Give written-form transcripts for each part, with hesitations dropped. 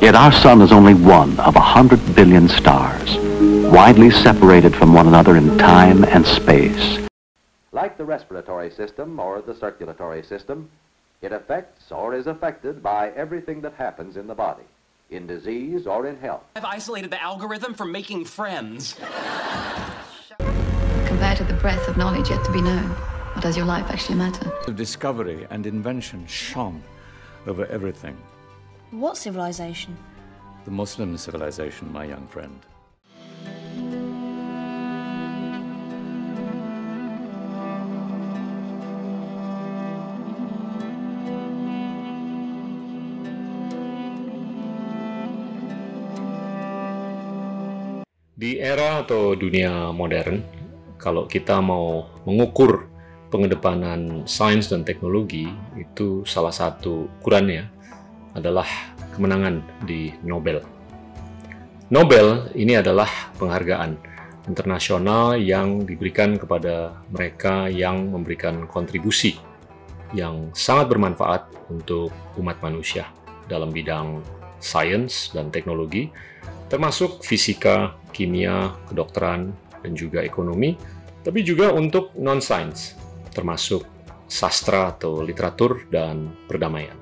Yet our sun is only one of 100 billion stars, widely separated from one another in time and space. Like the respiratory system or the circulatory system, it affects or is affected by everything that happens in the body, in disease or in health. I've isolated the algorithm from making friends. Compared to the breadth of knowledge yet to be known, what does your life actually matter? The discovery and invention shone over everything. What civilization? The Muslim civilization, my young friend. Di era atau dunia modern, kalau kita mau mengukur pengedepanan sains dan teknologi, itu salah satu ukurannya adalah kemenangan di Nobel. Nobel ini adalah penghargaan internasional yang diberikan kepada mereka yang memberikan kontribusi yang sangat bermanfaat untuk umat manusia dalam bidang sains dan teknologi, termasuk fisika, kimia, kedokteran, dan juga ekonomi, tapi juga untuk non-sains, termasuk sastra atau literatur dan perdamaian.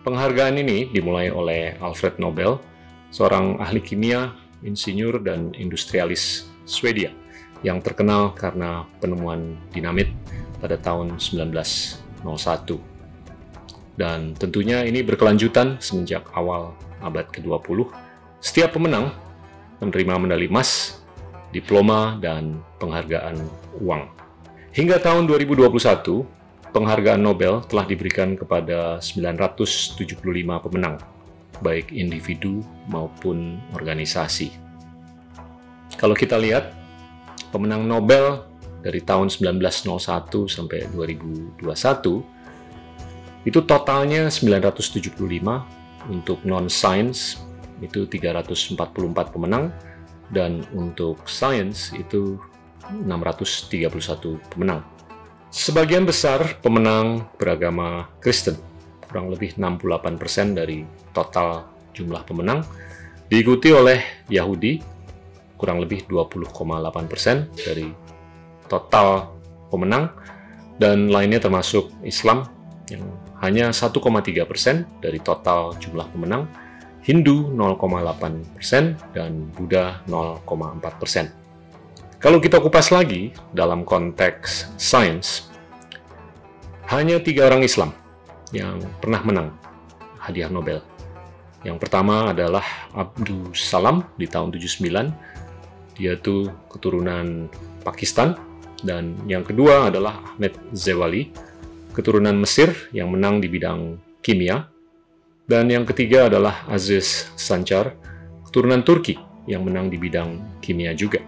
Penghargaan ini dimulai oleh Alfred Nobel, seorang ahli kimia, insinyur, dan industrialis Swedia yang terkenal karena penemuan dinamit pada tahun 1901. Dan tentunya ini berkelanjutan semenjak awal abad ke-20. Setiap pemenang menerima medali emas, diploma, dan penghargaan uang. Hingga tahun 2021, penghargaan Nobel telah diberikan kepada 975 pemenang, baik individu maupun organisasi. Kalau kita lihat, pemenang Nobel dari tahun 1901 sampai 2021, itu totalnya 975, untuk non-science itu 344 pemenang, dan untuk sains itu 631 pemenang. Sebagian besar pemenang beragama Kristen, kurang lebih 68% dari total jumlah pemenang, diikuti oleh Yahudi, kurang lebih 20,8% dari total pemenang, dan lainnya termasuk Islam yang hanya 1,3% dari total jumlah pemenang, Hindu 0,8%, dan Buddha 0,4%. Kalau kita kupas lagi dalam konteks sains, hanya 3 orang Islam yang pernah menang hadiah Nobel. Yang pertama adalah Abdus Salam di tahun 79, dia tuh keturunan Pakistan, dan yang kedua adalah Ahmed Zewali, keturunan Mesir yang menang di bidang kimia, dan yang ketiga adalah Aziz Sancar, keturunan Turki yang menang di bidang kimia juga.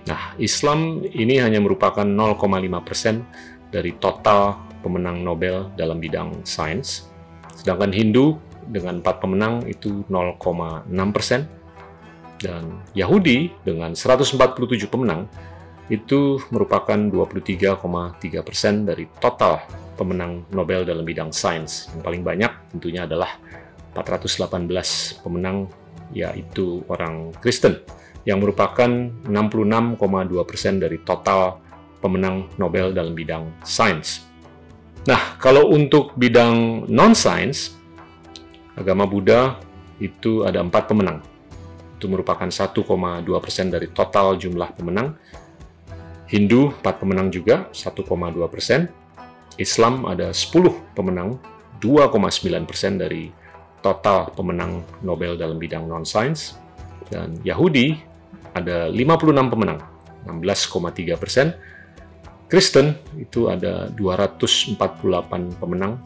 Nah, Islam ini hanya merupakan 0,5% dari total pemenang Nobel dalam bidang sains, sedangkan Hindu dengan 4 pemenang itu 0,6%, dan Yahudi dengan 147 pemenang itu merupakan 23,3% dari total pemenang Nobel dalam bidang sains. Yang paling banyak tentunya adalah 418 pemenang, yaitu orang Kristen, yang merupakan 66,2% dari total pemenang Nobel dalam bidang sains. Nah, kalau untuk bidang non-sains, agama Buddha itu ada 4 pemenang. Itu merupakan 1,2% dari total jumlah pemenang. Hindu 4 pemenang juga, 1,2%. Islam ada 10 pemenang, 2,9% dari total pemenang Nobel dalam bidang non-sains. Dan Yahudi ada 56 pemenang, 16,3%. Kristen itu ada 248 pemenang,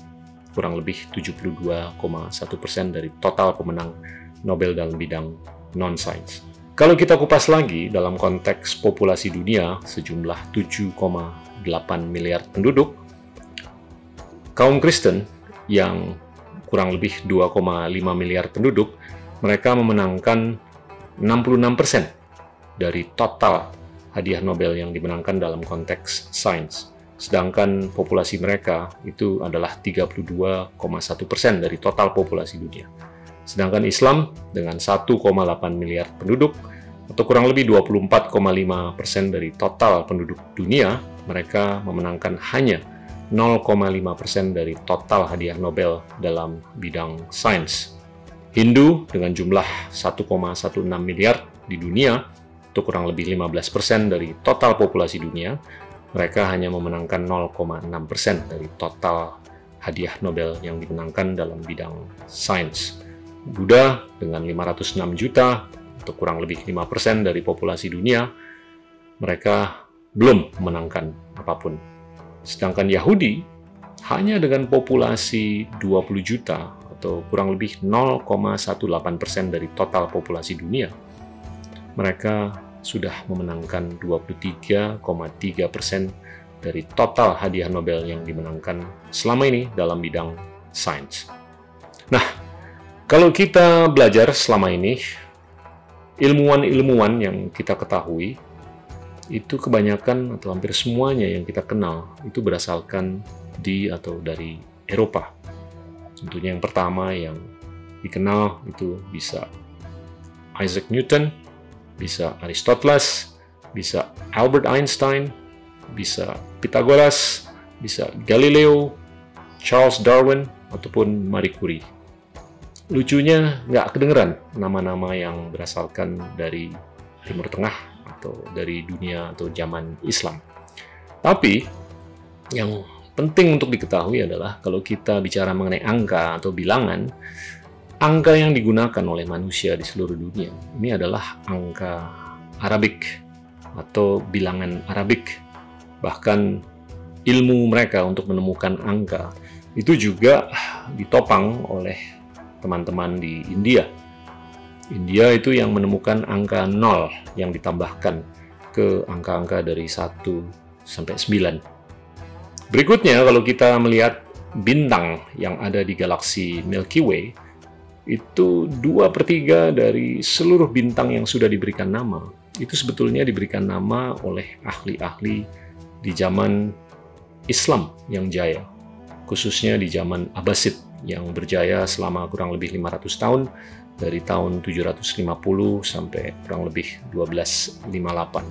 kurang lebih 72,1% dari total pemenang Nobel dalam bidang non-sains. Kalau kita kupas lagi dalam konteks populasi dunia sejumlah 7,8 miliar penduduk, kaum Kristen yang kurang lebih 2,5 miliar penduduk, mereka memenangkan 66% dari total hadiah Nobel yang dimenangkan dalam konteks sains. Sedangkan populasi mereka itu adalah 32,1% dari total populasi dunia. Sedangkan Islam dengan 1,8 miliar penduduk atau kurang lebih 24,5% dari total penduduk dunia, mereka memenangkan hanya 0,5% dari total hadiah Nobel dalam bidang sains. Hindu dengan jumlah 1,16 miliar di dunia atau kurang lebih 15% dari total populasi dunia, mereka hanya memenangkan 0,6% dari total hadiah Nobel yang dimenangkan dalam bidang sains. Buddha dengan 506 juta atau kurang lebih 5% dari populasi dunia, mereka belum memenangkan apapun. Sedangkan Yahudi hanya dengan populasi 20 juta atau kurang lebih 0,18% dari total populasi dunia, mereka sudah memenangkan 23,3% dari total hadiah Nobel yang dimenangkan selama ini dalam bidang sains. Nah, kalau kita belajar selama ini, ilmuwan-ilmuwan yang kita ketahui, itu kebanyakan atau hampir semuanya yang kita kenal, itu berasalkan dari Eropa. Tentunya yang pertama yang dikenal itu bisa Isaac Newton, bisa Aristoteles, bisa Albert Einstein, bisa Pythagoras, bisa Galileo, Charles Darwin, ataupun Marie Curie. Lucunya nggak kedengeran nama-nama yang berasalkan dari Timur Tengah atau dari dunia atau zaman Islam. Tapi yang penting untuk diketahui adalah kalau kita bicara mengenai angka atau bilangan, angka yang digunakan oleh manusia di seluruh dunia ini adalah angka Arabik atau bilangan Arabik. Bahkan ilmu mereka untuk menemukan angka itu juga ditopang oleh teman-teman di India. India itu yang menemukan angka 0 yang ditambahkan ke angka-angka dari 1 sampai 9. Berikutnya, kalau kita melihat bintang yang ada di galaksi Milky Way, itu 2/3 dari seluruh bintang yang sudah diberikan nama, itu sebetulnya diberikan nama oleh ahli-ahli di zaman Islam yang jaya, khususnya di zaman Abbasid yang berjaya selama kurang lebih 500 tahun, dari tahun 750 sampai kurang lebih 1258.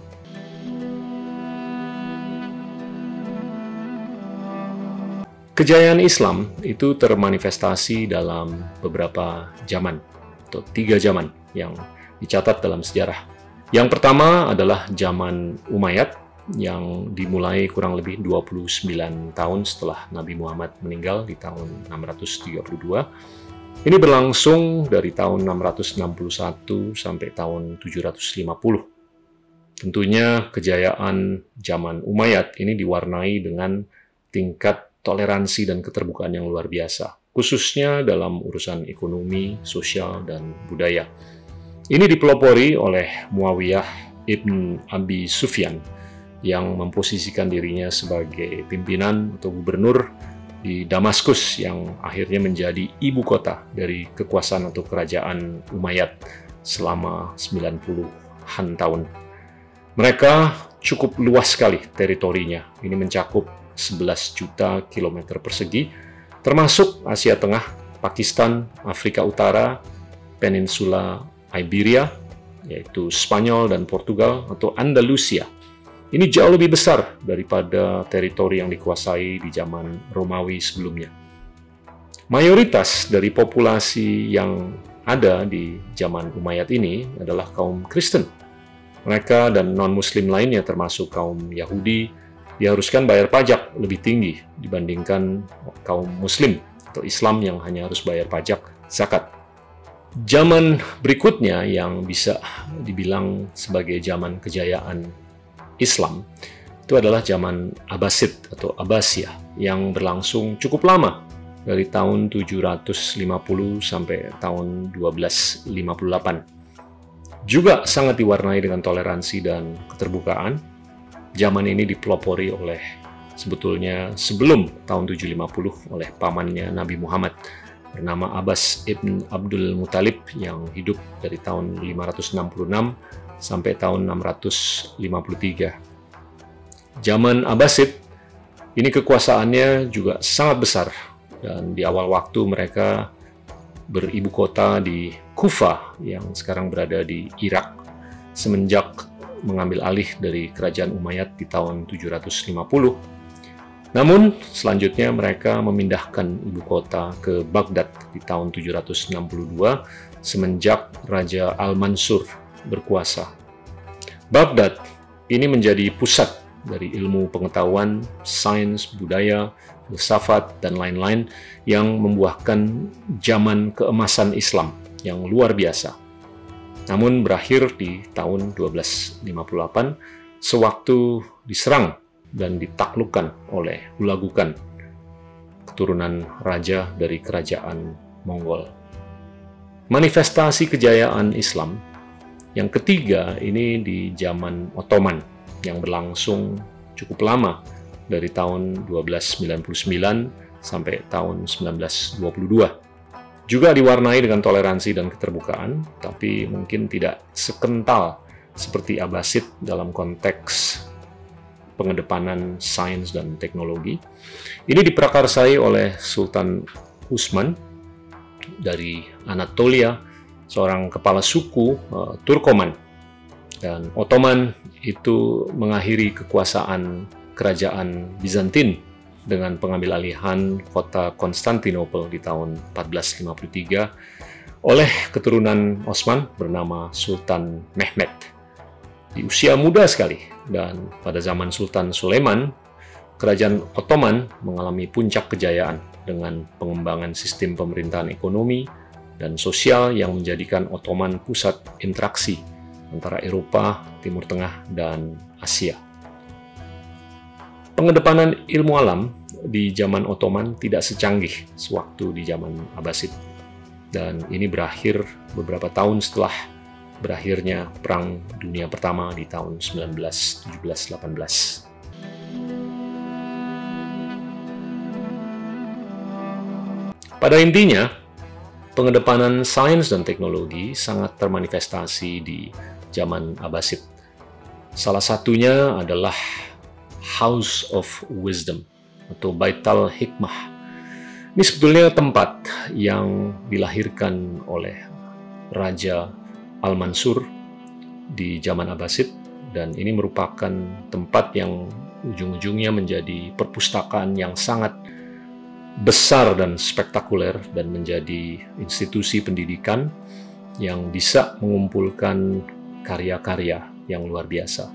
Kejayaan Islam itu termanifestasi dalam beberapa zaman, atau 3 zaman yang dicatat dalam sejarah. Yang pertama adalah zaman Umayyad, yang dimulai kurang lebih 29 tahun setelah Nabi Muhammad meninggal di tahun 632. Ini berlangsung dari tahun 661 sampai tahun 750. Tentunya kejayaan zaman Umayyad ini diwarnai dengan tingkat toleransi dan keterbukaan yang luar biasa, khususnya dalam urusan ekonomi, sosial, dan budaya. Ini dipelopori oleh Muawiyah ibn Abi Sufyan, yang memposisikan dirinya sebagai pimpinan atau gubernur di Damaskus yang akhirnya menjadi ibu kota dari kekuasaan atau kerajaan Umayyad selama 90-an tahun. Mereka cukup luas sekali teritorinya. Ini mencakup 11 juta kilometer persegi, termasuk Asia Tengah, Pakistan, Afrika Utara, Peninsula Iberia, yaitu Spanyol dan Portugal, atau Andalusia. Ini jauh lebih besar daripada teritori yang dikuasai di zaman Romawi sebelumnya. Mayoritas dari populasi yang ada di zaman Umayyad ini adalah kaum Kristen. Mereka dan non-Muslim lainnya termasuk kaum Yahudi diharuskan bayar pajak lebih tinggi dibandingkan kaum Muslim atau Islam yang hanya harus bayar pajak zakat. Zaman berikutnya yang bisa dibilang sebagai zaman kejayaan Islam itu adalah zaman Abbasid atau Abbasiyah yang berlangsung cukup lama, dari tahun 750 sampai tahun 1258. juga sangat diwarnai dengan toleransi dan keterbukaan. Zaman ini dipelopori oleh sebetulnya sebelum tahun 750 oleh pamannya Nabi Muhammad bernama Abbas ibn Abdul Muthalib yang hidup dari tahun 566 sampai tahun 653. Zaman Abbasid ini kekuasaannya juga sangat besar dan di awal waktu mereka beribu kota di Kufa yang sekarang berada di Irak semenjak mengambil alih dari kerajaan Umayyad di tahun 750. Namun selanjutnya mereka memindahkan ibu kota ke Baghdad di tahun 762 semenjak Raja Al-Mansur berkuasa. Baghdad ini menjadi pusat dari ilmu pengetahuan, sains, budaya, filsafat, dan lain-lain yang membuahkan zaman keemasan Islam yang luar biasa. Namun berakhir di tahun 1258 sewaktu diserang dan ditaklukkan oleh Hulagukan, keturunan raja dari kerajaan Mongol. Manifestasi kejayaan Islam yang ketiga ini di zaman Ottoman yang berlangsung cukup lama dari tahun 1299 sampai tahun 1922. Juga diwarnai dengan toleransi dan keterbukaan, tapi mungkin tidak sekental seperti Abbasid dalam konteks pengedepanan sains dan teknologi. Ini diprakarsai oleh Sultan Utsman dari Anatolia, seorang kepala suku Turkoman. Dan Ottoman itu mengakhiri kekuasaan kerajaan Bizantin dengan pengambil alihan kota Konstantinopel di tahun 1453 oleh keturunan Osman bernama Sultan Mehmed. Di usia muda sekali, dan pada zaman Sultan Sulaiman, kerajaan Ottoman mengalami puncak kejayaan dengan pengembangan sistem pemerintahan ekonomi dan sosial yang menjadikan Ottoman pusat interaksi antara Eropa, Timur Tengah, dan Asia. Pengedepanan ilmu alam di zaman Ottoman tidak secanggih sewaktu di zaman Abbasid, dan ini berakhir beberapa tahun setelah berakhirnya Perang Dunia Pertama di tahun 1917-18. Pada intinya, pengedepanan sains dan teknologi sangat termanifestasi di zaman Abbasid. Salah satunya adalah House of Wisdom atau Baitul Hikmah. Ini sebetulnya tempat yang dilahirkan oleh Raja Al-Mansur di zaman Abbasid, dan ini merupakan tempat yang ujung-ujungnya menjadi perpustakaan yang sangat besar dan spektakuler dan menjadi institusi pendidikan yang bisa mengumpulkan karya-karya yang luar biasa.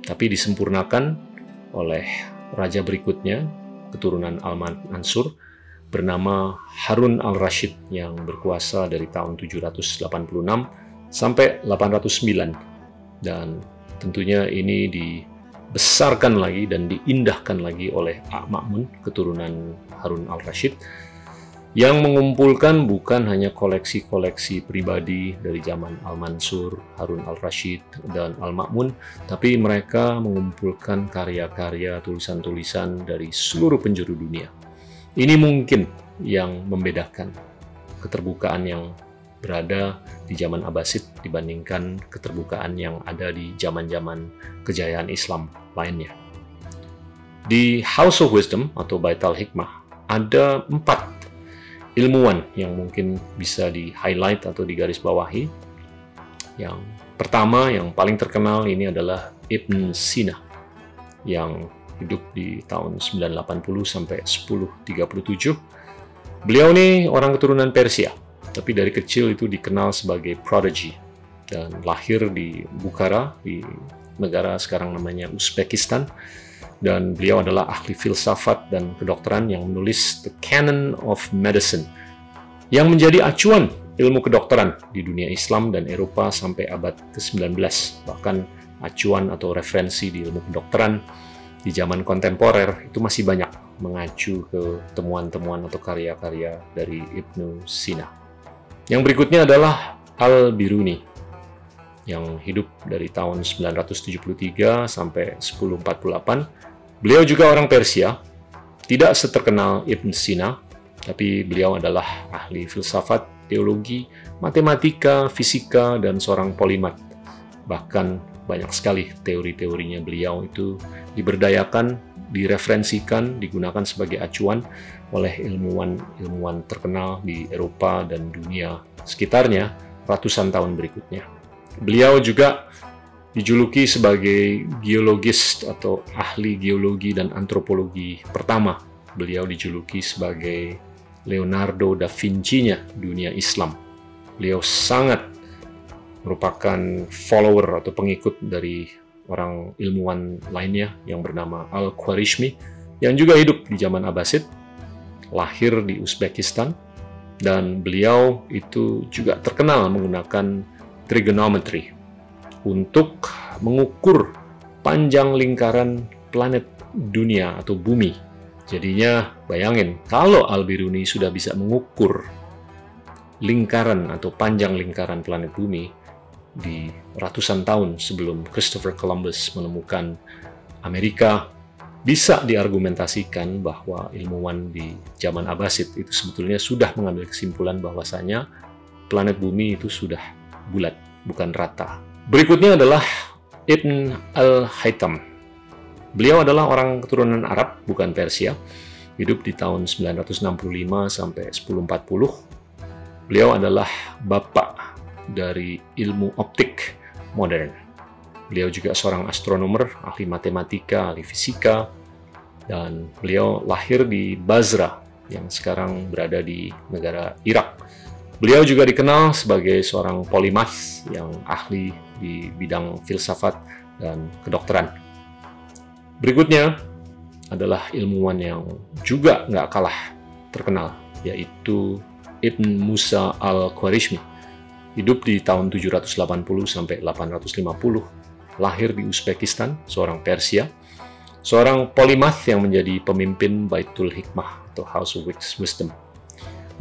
Tapi disempurnakan oleh raja berikutnya, keturunan Al-Mansur, bernama Harun al-Rashid yang berkuasa dari tahun 786 sampai 809. Dan tentunya ini dibesarkan lagi dan diindahkan lagi oleh Ma'mun, keturunan Harun al-Rashid, yang mengumpulkan bukan hanya koleksi-koleksi pribadi dari zaman Al-Mansur, Harun al-Rashid, dan Al-Ma'mun, tapi mereka mengumpulkan karya-karya, tulisan-tulisan dari seluruh penjuru dunia. Ini mungkin yang membedakan keterbukaan yang berada di zaman Abbasid dibandingkan keterbukaan yang ada di zaman-zaman kejayaan Islam lainnya. Di House of Wisdom atau Baitul Hikmah ada 4 ilmuwan yang mungkin bisa di-highlight atau digarisbawahi. Yang pertama, yang paling terkenal ini adalah Ibn Sina, yang hidup di tahun 980 sampai 1037. Beliau ini orang keturunan Persia, tapi dari kecil itu dikenal sebagai prodigy, dan lahir di Bukhara, di negara sekarang namanya Uzbekistan. Dan beliau adalah ahli filsafat dan kedokteran yang menulis The Canon of Medicine, yang menjadi acuan ilmu kedokteran di dunia Islam dan Eropa sampai abad ke-19. Bahkan acuan atau referensi di ilmu kedokteran di zaman kontemporer itu masih banyak mengacu ke temuan-temuan atau karya-karya dari Ibn Sina. Yang berikutnya adalah Al-Biruni. yang hidup dari tahun 973 sampai 1048. Beliau juga orang Persia, tidak seterkenal Ibn Sina, tapi beliau adalah ahli filsafat, teologi, matematika, fisika, dan seorang polimat. Bahkan banyak sekali teori-teorinya beliau itu diberdayakan, direferensikan, digunakan sebagai acuan oleh ilmuwan-ilmuwan terkenal di Eropa dan dunia sekitarnya ratusan tahun berikutnya. Beliau juga dijuluki sebagai geologis atau ahli geologi dan antropologi pertama. Beliau dijuluki sebagai Leonardo da Vinci-nya dunia Islam. Beliau sangat merupakan follower atau pengikut dari orang ilmuwan lainnya yang bernama Al-Khwarizmi, yang juga hidup di zaman Abbasid, lahir di Uzbekistan, dan beliau itu juga terkenal menggunakan trigonometry untuk mengukur panjang lingkaran planet dunia atau bumi. Jadinya bayangin, kalau Al-Biruni sudah bisa mengukur lingkaran atau panjang lingkaran planet bumi di ratusan tahun sebelum Christopher Columbus menemukan Amerika, bisa diargumentasikan bahwa ilmuwan di zaman Abbasid itu sebetulnya sudah mengambil kesimpulan bahwasanya planet bumi itu sudah bulat, bukan rata. Berikutnya adalah Ibn al-Haytham. Beliau adalah orang keturunan Arab, bukan Persia. Hidup di tahun 965 sampai 1040. Beliau adalah bapak dari ilmu optik modern. Beliau juga seorang astronomer, ahli matematika, ahli fisika, dan beliau lahir di Basra yang sekarang berada di negara Irak. Beliau juga dikenal sebagai seorang polimath yang ahli di bidang filsafat dan kedokteran. Berikutnya adalah ilmuwan yang juga nggak kalah terkenal, yaitu Ibn Musa al-Khwarizmi. Hidup di tahun 780 sampai 850, lahir di Uzbekistan, seorang Persia, seorang polimath yang menjadi pemimpin Baitul Hikmah atau House of Wisdom.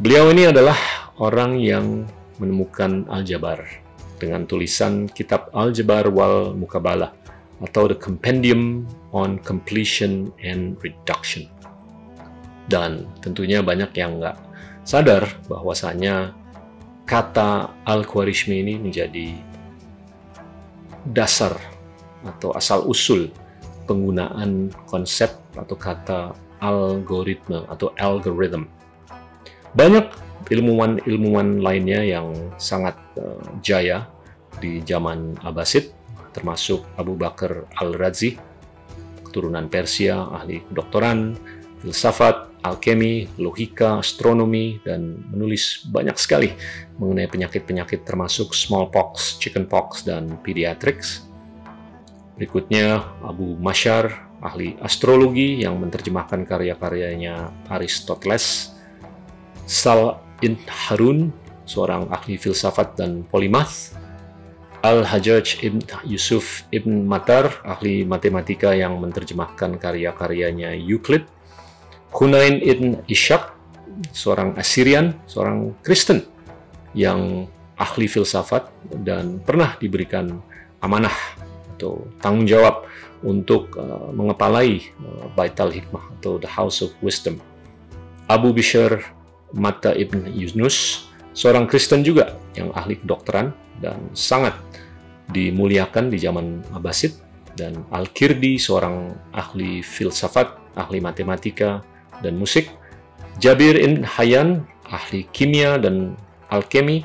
Beliau ini adalah orang yang menemukan aljabar dengan tulisan Kitab Aljabar wal Mukabalah atau The Compendium on Completion and Reduction. Dan tentunya banyak yang nggak sadar bahwasanya kata Al-Khwarizmi ini menjadi dasar atau asal-usul penggunaan konsep atau kata algoritma atau algorithm. Banyak ilmuwan-ilmuwan lainnya yang sangat jaya di zaman Abbasid, termasuk Abu Bakar al-Razi, keturunan Persia, ahli kedokteran, filsafat, alkemi, logika, astronomi, dan menulis banyak sekali mengenai penyakit-penyakit termasuk smallpox, chickenpox, dan pediatrics. Berikutnya Abu Mashar, ahli astrologi yang menerjemahkan karya-karyanya Aristoteles. Sal ibn Harun, seorang ahli filsafat dan polimath. Al-Hajjaj ibn Yusuf ibn Matar, ahli matematika yang menerjemahkan karya-karyanya Euclid. Hunain ibn Ishaq, seorang Assyrian, seorang Kristen yang ahli filsafat dan pernah diberikan amanah atau tanggung jawab untuk mengepalai Baitul Hikmah atau The House of Wisdom. Abu Bishr Matta ibn Yunus, seorang Kristen juga yang ahli kedokteran dan sangat dimuliakan di zaman Abbasid. Dan Al-Kirdi, seorang ahli filsafat, ahli matematika dan musik. Jabir ibn Hayyan, ahli kimia dan alkemi.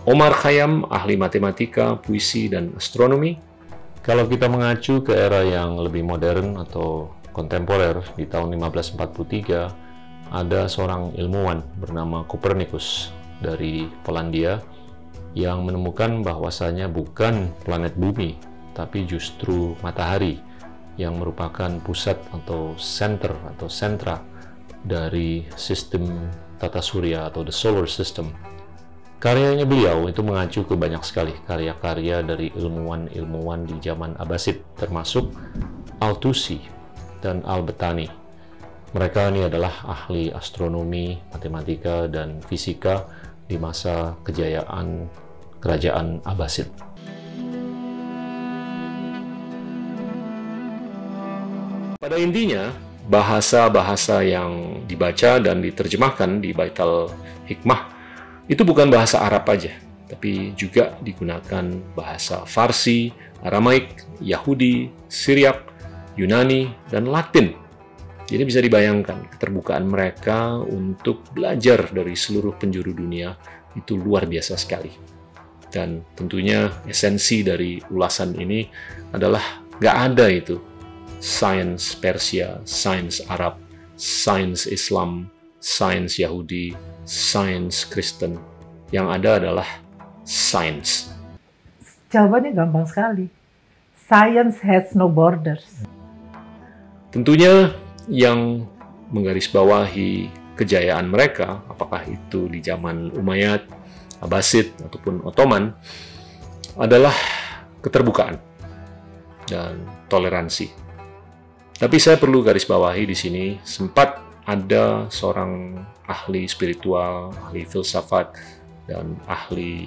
Omar Khayyam, ahli matematika, puisi dan astronomi. Kalau kita mengacu ke era yang lebih modern atau kontemporer di tahun 1543, ada seorang ilmuwan bernama Copernicus dari Polandia yang menemukan bahwasanya bukan planet bumi, tapi justru matahari yang merupakan pusat atau center atau sentra dari sistem tata surya atau the solar system. Karyanya beliau itu mengacu ke banyak sekali karya-karya dari ilmuwan-ilmuwan di zaman Abbasid, termasuk Al-Tusi dan Al-Battani. Mereka ini adalah ahli astronomi, matematika, dan fisika di masa kejayaan Kerajaan Abbasid. Pada intinya, bahasa-bahasa yang dibaca dan diterjemahkan di Baitul Hikmah itu bukan bahasa Arab aja, tapi juga digunakan bahasa Farsi, Aramaik, Yahudi, Syriak, Yunani, dan Latin. Jadi bisa dibayangkan keterbukaan mereka untuk belajar dari seluruh penjuru dunia itu luar biasa sekali. Dan tentunya esensi dari ulasan ini adalah nggak ada itu sains Persia, sains Arab, sains Islam, sains Yahudi, sains Kristen. Yang ada adalah sains. Jawabannya gampang sekali. Science has no borders. Tentunya yang menggarisbawahi kejayaan mereka, apakah itu di zaman Umayyad, Abbasid, ataupun Ottoman, adalah keterbukaan dan toleransi. Tapi saya perlu garis bawahi di sini, sempat ada seorang ahli spiritual, ahli filsafat, dan ahli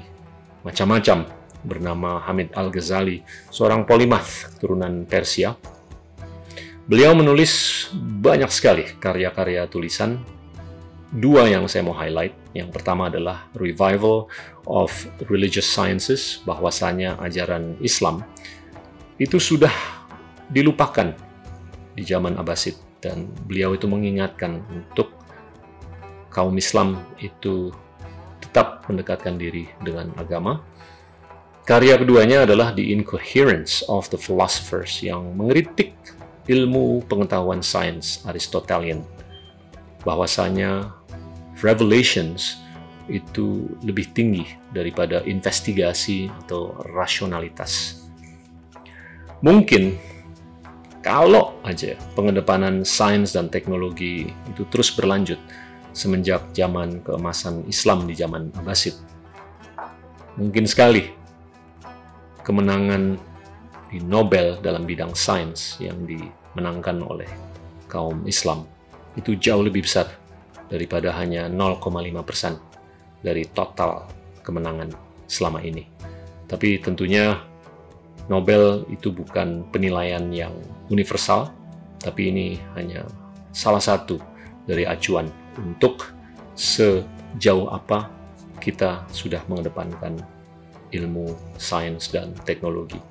macam-macam bernama Hamid Al-Ghazali, seorang polimath keturunan Persia. Beliau menulis banyak sekali karya-karya tulisan. Dua yang saya mau highlight. Yang pertama adalah Revival of Religious Sciences, bahwasanya ajaran Islam itu sudah dilupakan di zaman Abbasid, dan beliau itu mengingatkan untuk kaum Islam itu tetap mendekatkan diri dengan agama. Karya keduanya adalah The Incoherence of the Philosophers, yang mengkritik ilmu pengetahuan sains Aristotelian, bahwasanya revelations itu lebih tinggi daripada investigasi atau rasionalitas. Mungkin kalau aja pengedepanan sains dan teknologi itu terus berlanjut semenjak zaman keemasan Islam di zaman Abbasid, mungkin sekali kemenangan di Nobel dalam bidang sains yang dimenangkan oleh kaum Islam itu jauh lebih besar daripada hanya 0,5% dari total kemenangan selama ini. Tapi tentunya Nobel itu bukan penilaian yang universal, tapi ini hanya salah satu dari acuan untuk sejauh apa kita sudah mengedepankan ilmu sains dan teknologi.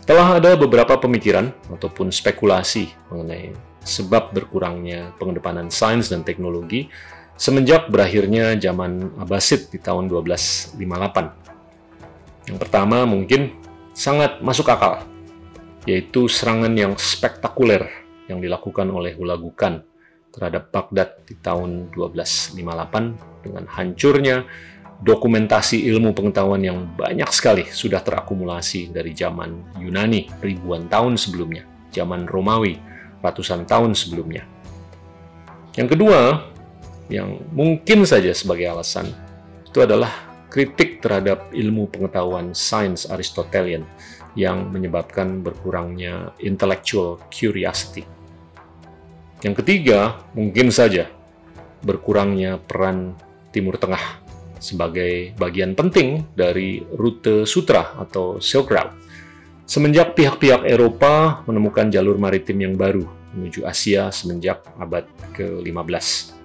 Telah ada beberapa pemikiran ataupun spekulasi mengenai sebab berkurangnya pengedepanan sains dan teknologi semenjak berakhirnya zaman Abbasid di tahun 1258. Yang pertama mungkin sangat masuk akal, yaitu serangan yang spektakuler yang dilakukan oleh Hulagu Khan terhadap Baghdad di tahun 1258 dengan hancurnya dokumentasi ilmu pengetahuan yang banyak sekali sudah terakumulasi dari zaman Yunani ribuan tahun sebelumnya, zaman Romawi ratusan tahun sebelumnya. Yang kedua, yang mungkin saja sebagai alasan, itu adalah kritik terhadap ilmu pengetahuan sains Aristotelian yang menyebabkan berkurangnya intellectual curiosity. Yang ketiga, mungkin saja berkurangnya peran Timur Tengah sebagai bagian penting dari rute sutra atau Silk Route, semenjak pihak-pihak Eropa menemukan jalur maritim yang baru menuju Asia semenjak abad ke-15.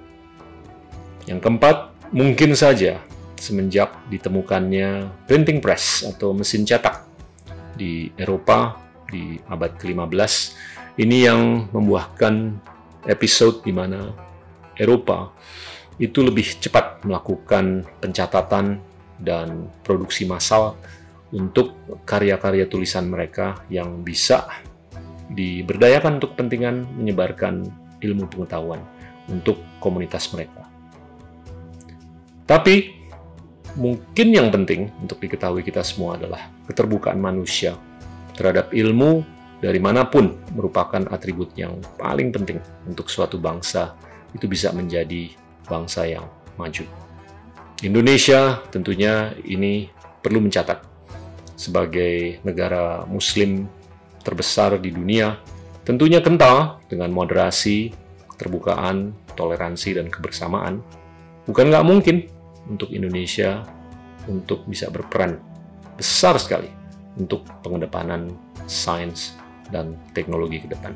Yang keempat, mungkin saja semenjak ditemukannya printing press atau mesin cetak di Eropa di abad ke-15, ini yang membuahkan episode di mana Eropa itu lebih cepat melakukan pencatatan dan produksi massal untuk karya-karya tulisan mereka yang bisa diberdayakan untuk kepentingan menyebarkan ilmu pengetahuan untuk komunitas mereka. Tapi mungkin yang penting untuk diketahui kita semua adalah keterbukaan manusia terhadap ilmu dari manapun merupakan atribut yang paling penting untuk suatu bangsa itu bisa menjadi bangsa yang maju. Indonesia tentunya ini perlu mencatat sebagai negara Muslim terbesar di dunia, tentunya kental dengan moderasi, keterbukaan, toleransi, dan kebersamaan. Bukan nggak mungkin untuk Indonesia untuk bisa berperan besar sekali untuk pengedepanan sains dan teknologi ke depan.